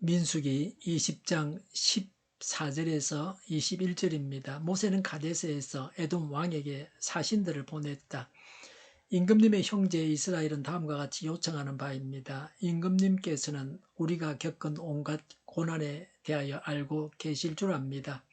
민수기 20장 14절에서 21절입니다. 모세는 가데스에서 에돔 왕에게 사신들을 보냈다. 임금님의 형제 이스라엘은 다음과 같이 요청하는 바입니다. 임금님께서는 우리가 겪은 온갖 고난에 대하여 알고 계실 줄 압니다.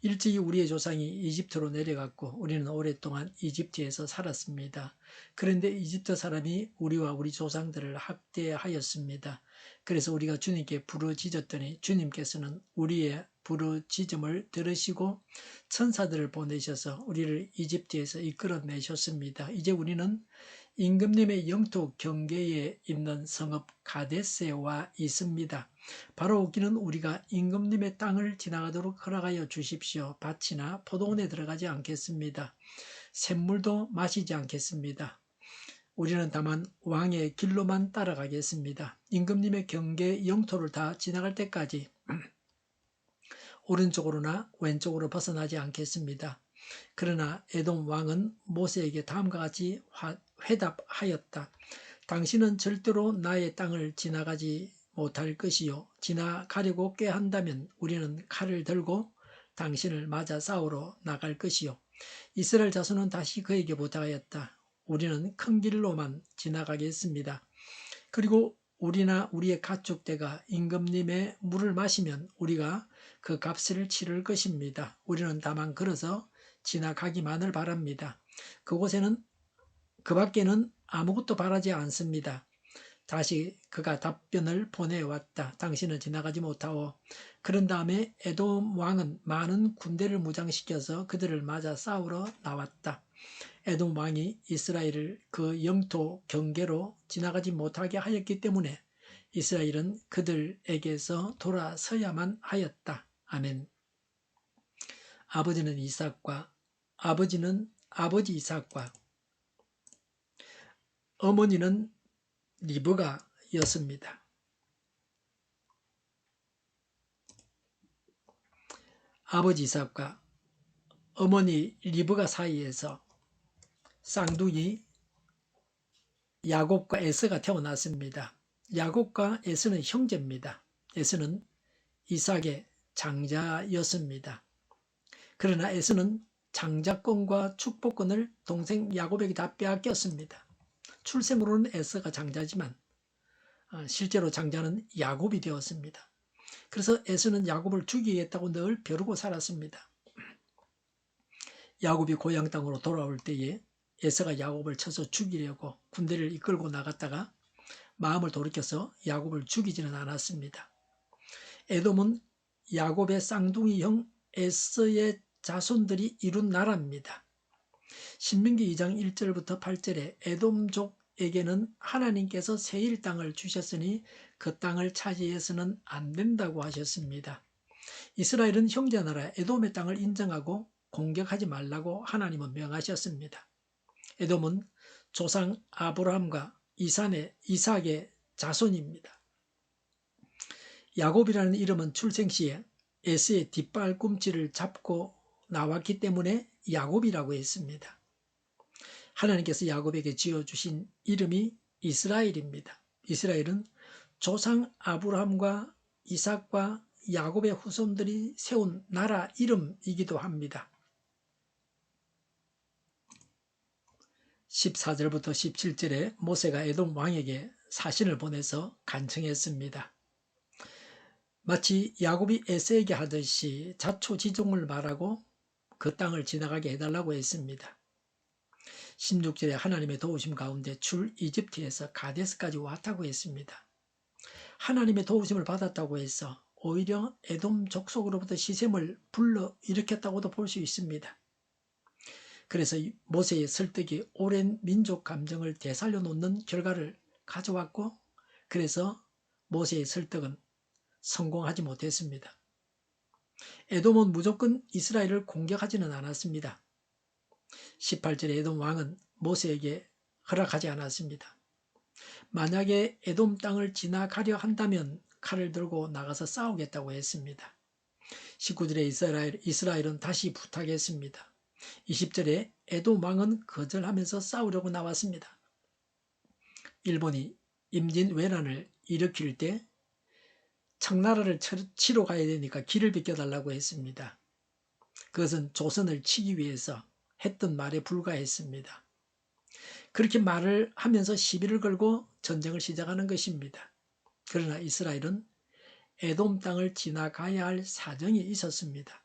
일찍이 우리의 조상이 이집트로 내려갔고 우리는 오랫동안 이집트에서 살았습니다. 그런데 이집트 사람이 우리와 우리 조상들을 학대하였습니다. 그래서 우리가 주님께 부르짖었더니 주님께서는 우리의 부르짖음을 들으시고 천사들을 보내셔서 우리를 이집트에서 이끌어내셨습니다. 이제 우리는 임금님의 영토 경계에 있는 성읍 가데스에 와 있습니다. 바로오기는 우리가 임금님의 땅을 지나가도록 허락하여 주십시오. 밭이나 포도원에 들어가지 않겠습니다. 샘물도 마시지 않겠습니다. 우리는 다만 왕의 길로만 따라가겠습니다. 임금님의 경계 영토를 다 지나갈 때까지 오른쪽으로나 왼쪽으로 벗어나지 않겠습니다. 그러나 에돔 왕은 모세에게 다음과 같이 회답하였다. 당신은 절대로 나의 땅을 지나가지 못할 것이요. 지나가려고 꾀한다면 우리는 칼을 들고 당신을 맞아 싸우러 나갈 것이요. 이스라엘 자손은 다시 그에게 부탁하였다. 우리는 큰 길로만 지나가겠습니다. 그리고 우리나 우리의 가축대가 임금님의 물을 마시면 우리가 그 값을 치를 것입니다. 우리는 다만 걸어서 지나가기만을 바랍니다. 그곳에는 그 밖에는 아무것도 바라지 않습니다. 다시 그가 답변을 보내왔다. 당신은 지나가지 못하오. 그런 다음에 에돔 왕은 많은 군대를 무장시켜서 그들을 맞아 싸우러 나왔다. 에돔 왕이 이스라엘을 그 영토 경계로 지나가지 못하게 하였기 때문에 이스라엘은 그들에게서 돌아서야만 하였다. 아멘. 아버지 이삭과 어머니는 리브가였습니다. 아버지 이삭과 어머니 리브가 사이에서 쌍둥이 야곱과 에서가 태어났습니다. 야곱과 에서는 형제입니다. 에서는 이삭의 장자였습니다. 그러나 에서는 장자권과 축복권을 동생 야곱에게 다 빼앗겼습니다. 출생으로는 에서가 장자지만 실제로 장자는 야곱이 되었습니다. 그래서 에서는 야곱을 죽이겠다고 늘 벼르고 살았습니다. 야곱이 고향 땅으로 돌아올 때에 에서가 야곱을 쳐서 죽이려고 군대를 이끌고 나갔다가 마음을 돌이켜서 야곱을 죽이지는 않았습니다. 에돔은 야곱의 쌍둥이 형 에서의 자손들이 이룬 나라입니다. 신명기 2장 1절부터 8절에 에돔족에게는 하나님께서 세일 땅을 주셨으니 그 땅을 차지해서는 안 된다고 하셨습니다. 이스라엘은 형제나라 에돔의 땅을 인정하고 공격하지 말라고 하나님은 명하셨습니다. 에돔은 조상 아브라함과 이삭의 자손입니다. 야곱이라는 이름은 출생 시에 에서의 뒷발꿈치를 잡고 나왔기 때문에 야곱이라고 했습니다. 하나님께서 야곱에게 지어주신 이름이 이스라엘입니다. 이스라엘은 조상 아브라함과 이삭과 야곱의 후손들이 세운 나라 이름이기도 합니다. 14절부터 17절에 모세가 에돔 왕에게 사신을 보내서 간청했습니다. 마치 야곱이 에서에게 하듯이 자초지종을 말하고 그 땅을 지나가게 해달라고 했습니다. 16절에 하나님의 도우심 가운데 출 이집트에서 가데스까지 왔다고 했습니다. 하나님의 도우심을 받았다고 해서 오히려 에돔 족속으로부터 시샘을 불러일으켰다고도 볼 수 있습니다. 그래서 모세의 설득이 오랜 민족 감정을 되살려 놓는 결과를 가져왔고, 그래서 모세의 설득은 성공하지 못했습니다. 에돔은 무조건 이스라엘을 공격하지는 않았습니다. 18절에 에돔 왕은 모세에게 허락하지 않았습니다. 만약에 에돔 땅을 지나가려 한다면 칼을 들고 나가서 싸우겠다고 했습니다. 19절에 이스라엘은 다시 부탁했습니다. 20절에 에돔 왕은 거절하면서 싸우려고 청나라를 치러 가야 되니까 길을 비켜달라고 했습니다. 그것은 조선을 치기 위해서 했던 말에 불과했습니다. 그렇게 말을 하면서 시비를 걸고 전쟁을 시작하는 것입니다. 그러나 이스라엘은 에돔 땅을 지나가야 할 사정이 있었습니다.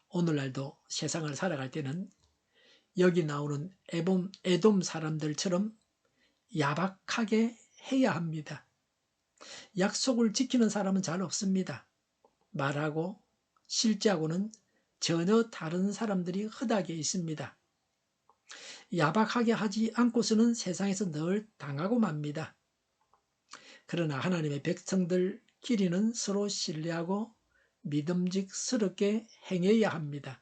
오늘날도 세상을 살아갈 때는 여기 나오는 에돔 사람들처럼 야박하게 해야 합니다. 약속을 지키는 사람은 잘 없습니다. 말하고 실제하고는 전혀 다른 사람들이 허다하게 있습니다. 야박하게 하지 않고서는 세상에서 늘 당하고 맙니다. 그러나 하나님의 백성들끼리는 서로 신뢰하고 믿음직스럽게 행해야 합니다.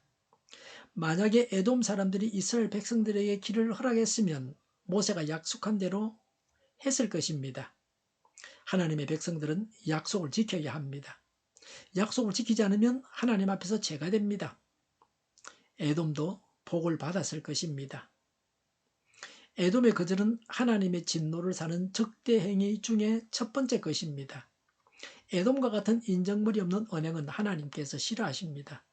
만약에 에돔 사람들이 이스라엘 백성들에게 길을 허락했으면 모세가 약속한 대로 했을 것입니다. 하나님의 백성들은 약속을 지켜야 합니다. 약속을 지키지 않으면 하나님 앞에서 죄가 됩니다. 에돔도 복을 받았을 것입니다. 에돔의 거절은 하나님의 진노를 사는 적대 행위 중에 첫 번째 것입니다. 에돔과 같은 인정머리 없는 언행은 하나님께서 싫어하십니다.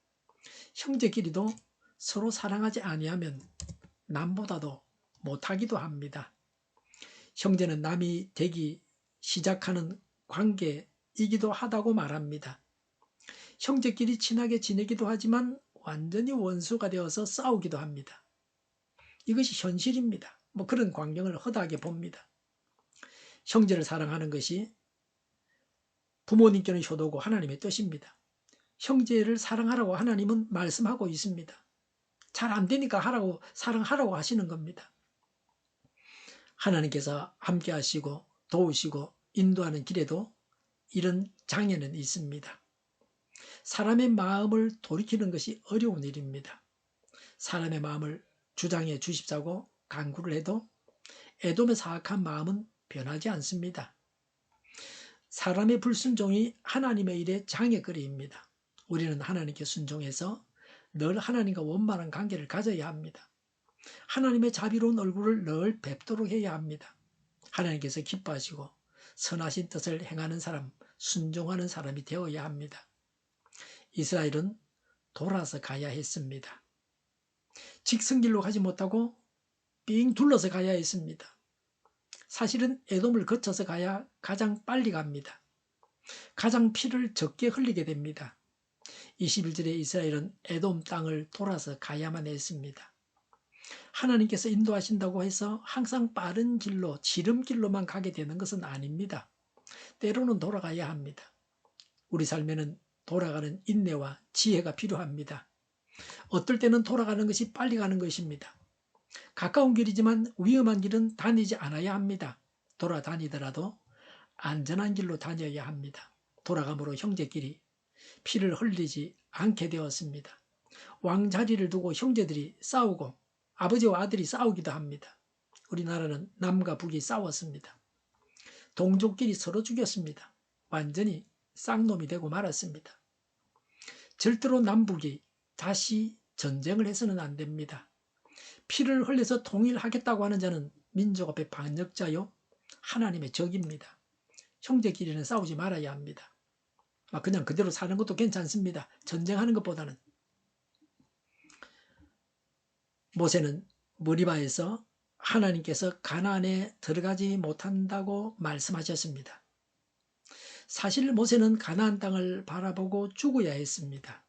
형제끼리도 서로 사랑하지 아니하면 남보다도 못하기도 합니다. 형제는 남이 되기 시작하는 관계이기도 하다고 말합니다. 형제끼리 친하게 지내기도 하지만 완전히 원수가 되어서 싸우기도 합니다. 이것이 현실입니다. 그런 광경을 허다하게 봅니다. 형제를 사랑하는 것이 부모님께는 효도고 하나님의 뜻입니다. 형제를 사랑하라고 하나님은 말씀하고 있습니다. 잘 안 되니까 사랑하라고 하시는 겁니다. 하나님께서 함께 하시고 도우시고 인도하는 길에도 이런 장애는 있습니다. 사람의 마음을 돌이키는 것이 어려운 일입니다. 사람의 마음을 주장해 주십사고 간구를 해도 에돔의 사악한 마음은 변하지 않습니다. 사람의 불순종이 하나님의 일에 장애거리입니다. 우리는 하나님께 순종해서 늘 하나님과 원만한 관계를 가져야 합니다. 하나님의 자비로운 얼굴을 늘 뵙도록 해야 합니다. 하나님께서 기뻐하시고 선하신 뜻을 행하는 사람, 순종하는 사람이 되어야 합니다. 이스라엘은 돌아서 가야 했습니다. 직선길로 가지 못하고 삥 둘러서 가야 했습니다. 사실은 에돔을 거쳐서 가야 가장 빨리 갑니다. 가장 피를 적게 흘리게 됩니다. 21절에 이스라엘은 에돔 땅을 돌아서 가야만 했습니다. 하나님께서 인도하신다고 해서 항상 빠른 길로 지름길로만 가게 되는 것은 아닙니다. 때로는 돌아가야 합니다. 우리 삶에는 돌아가는 인내와 지혜가 필요합니다. 어떨 때는 돌아가는 것이 빨리 가는 것입니다. 가까운 길이지만 위험한 길은 다니지 않아야 합니다. 돌아다니더라도 안전한 길로 다녀야 합니다. 돌아감으로 형제끼리 피를 흘리지 않게 되었습니다. 왕자리를 두고 형제들이 싸우고 아버지와 아들이 싸우기도 합니다. 우리나라는 남과 북이 싸웠습니다. 동족끼리 서로 죽였습니다. 완전히 쌍놈이 되고 말았습니다. 절대로 남북이 다시 전쟁을 해서는 안 됩니다. 피를 흘려서 통일하겠다고 하는 자는 민족 앞에 반역자요 하나님의 적입니다. 형제끼리는 싸우지 말아야 합니다. 그냥 그대로 사는 것도 괜찮습니다. 전쟁하는 것보다는. 모세는 머리바에서 하나님께서 가나안에 들어가지 못한다고 말씀하셨습니다. 사실 모세는 가나안 땅을 바라보고 죽어야 했습니다.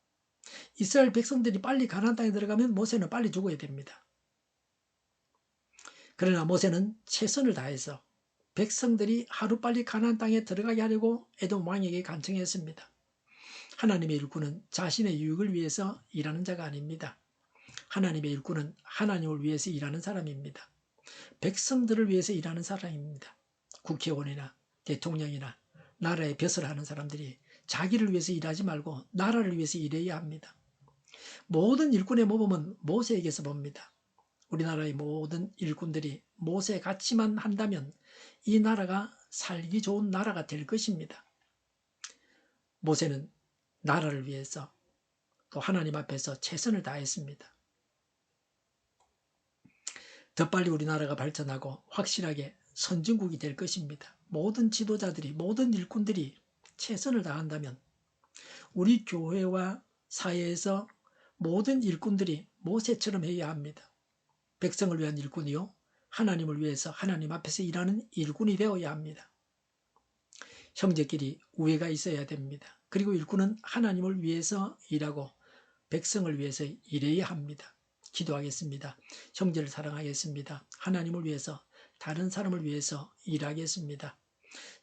이스라엘 백성들이 빨리 가나안 땅에 들어가면 모세는 빨리 죽어야 됩니다. 그러나 모세는 최선을 다해서 백성들이 하루빨리 가나안 땅에 들어가게 하려고 에돔 왕에게 간청했습니다. 하나님의 일꾼은 자신의 유익을 위해서 일하는 자가 아닙니다. 하나님의 일꾼은 하나님을 위해서 일하는 사람입니다. 백성들을 위해서 일하는 사람입니다. 국회의원이나 대통령이나 나라의 벼슬 하는 사람들이 자기를 위해서 일하지 말고 나라를 위해서 일해야 합니다. 모든 일꾼의 모범은 모세에게서 봅니다. 우리나라의 모든 일꾼들이 모세 같이만 한다면 이 나라가 살기 좋은 나라가 될 것입니다. 모세는 나라를 위해서 또 하나님 앞에서 최선을 다했습니다. 더 빨리 우리나라가 발전하고 확실하게 선진국이 될 것입니다. 모든 지도자들이, 모든 일꾼들이 최선을 다한다면 우리 교회와 사회에서 모든 일꾼들이 모세처럼 해야 합니다. 백성을 위한 일꾼이요, 하나님을 위해서 하나님 앞에서 일하는 일꾼이 되어야 합니다. 형제끼리 우애가 있어야 됩니다. 그리고 일꾼은 하나님을 위해서 일하고 백성을 위해서 일해야 합니다. 기도하겠습니다. 형제를 사랑하겠습니다. 하나님을 위해서, 다른 사람을 위해서 일하겠습니다.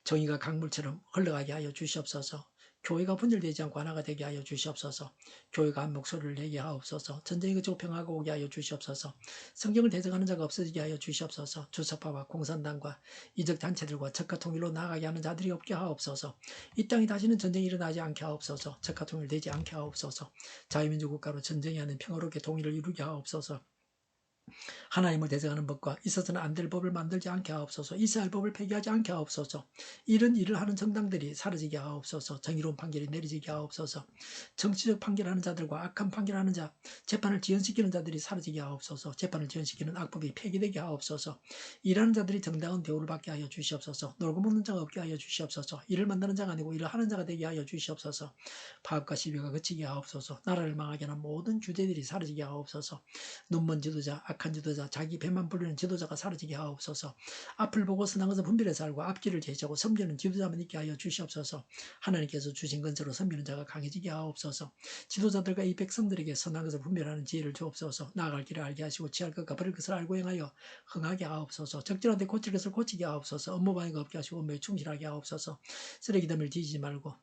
정의가 강물처럼 흘러가게 하여 주시옵소서. 교회가 분열되지 않고 하나가 되게 하여 주시옵소서. 교회가 한 목소리를 내게 하옵소서. 전쟁이 그치고 평화가 오게 하여 주시옵소서. 성경을 대적하는 자가 없어지게 하여 주시옵소서. 주석파와 공산당과 이적 단체들과 적과 통일로 나아가게 하는 자들이 없게 하옵소서. 이 땅에 다시는 전쟁이 일어나지 않게 하옵소서. 적과 통일되지 않게 하옵소서. 자유민주 국가로 전쟁이 아닌 평화롭게 통일을 이루게 하옵소서. 하나님을 대적하는 법과 있어서는 안 될 법을 만들지 않게 하옵소서. 있어야 할 법을 폐기하지 않게 하옵소서. 이런 일을 하는 정당들이 사라지게 하옵소서. 정의로운 판결이 내려지게 하옵소서. 정치적 판결하는 자들과 악한 판결하는 자, 재판을 지연시키는 자들이 사라지게 하옵소서. 재판을 지연시키는 악법이 폐기되게 하옵소서. 일하는 자들이 정당한 대우를 받게 하여 주시옵소서. 놀고 먹는 자가 없게 하여 주시옵소서. 일을 만드는 자가 아니고 일을 하는 자가 되게 하여 주시옵소서. 파업과 시비가 그치게 하옵소서. 나라를 망하게 하는 모든 주제들이 사라지게 하옵소서. 눈먼 지도자, 악한 지도자, 자기 배만 부리는 지도자가 사라지게 하옵소서. 앞을 보고 선한 것을 분별해 살고 앞길을 제시하고 섬기는 지도자만 있게 하여 주시옵소서. 하나님께서 주신 건설로 섬기는 자가 강해지게 하옵소서. 지도자들과 이 백성들에게 선한 것을 분별하는 지혜를 주옵소서. 나아갈 길을 알게 하시고 취할 것과 버릴 것을 알고 행하여 흥하게 하옵소서. 적절한데 고칠 것을 고치게 하옵소서. 업무방해가 없게 하시고 업무에 충실하게 하옵소서. 쓰레기덤을 뒤지지 말고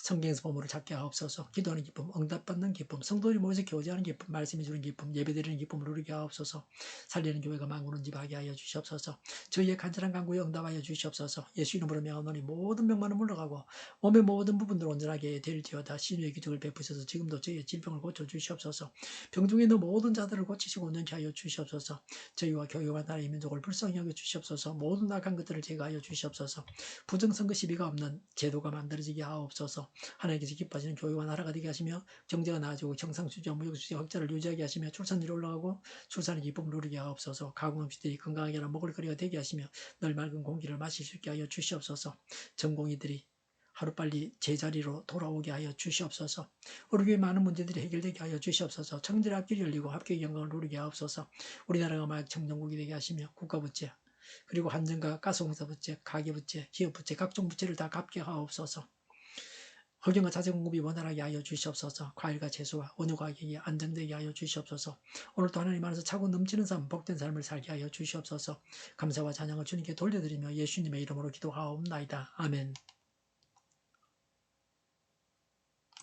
성경에서 보물을 찾게 하옵소서. 기도하는 기쁨, 응답받는 기쁨, 성도들이 모여서 교제하는 기쁨, 말씀해 주는 기쁨, 예배드리는 기쁨을 누리게 하옵소서. 살리는 교회가 망구는 집 하게 하여 주시옵소서. 저희의 간절한 간구에 응답하여 주시옵소서. 예수 이름으로 명하노니 모든 병만은 물러가고 몸의 모든 부분들 온전하게 될지어다. 신유의 기적을 베푸셔서 지금도 저희의 질병을 고쳐 주시옵소서. 병중에 있는 모든 자들을 고치시고 온전케 하여 주시옵소서. 저희와 교회와 나라의 민족을 불쌍히 여겨 주시옵소서. 모든 악한 것들을 제거하여 주시옵소서. 부정선거 시비가 없는 제도가 만들어지게 하옵소서. 하나님께서 기뻐하시는 교회와 나라가 되게 하시며 경제가 나아지고 경상수지와 무역수지 확자를 유지하게 하시며 출산율이 올라가고 출산의 기쁨을 누리게 하옵소서. 가공업시들이 건강하게 하라 먹을거리가 되게 하시며 늘 맑은 공기를 마실 수 있게 하여 주시옵소서. 전공의들이 하루빨리 제자리로 돌아오게 하여 주시옵소서. 우리 교회 많은 문제들이 해결되게 하여 주시옵소서. 청년의 앞길이 열리고 합격의 영광을 누리게 하옵소서. 우리나라가 마약 청정국이 되게 하시며 국가부채 그리고 한전과 가스공사부채, 가계부채, 기업부채, 각종 부채를 다 갚게 하옵소서. 허경과 자재 공급이 원활하게 하여 주시옵소서. 과일과 채소와 원유 가격이 안정되게 하여 주시옵소서. 오늘도 하나님 안에서 차고 넘치는 삶, 복된 삶을 살게 하여 주시옵소서. 감사와 찬양을 주님께 돌려드리며 예수님의 이름으로 기도하옵나이다. 아멘.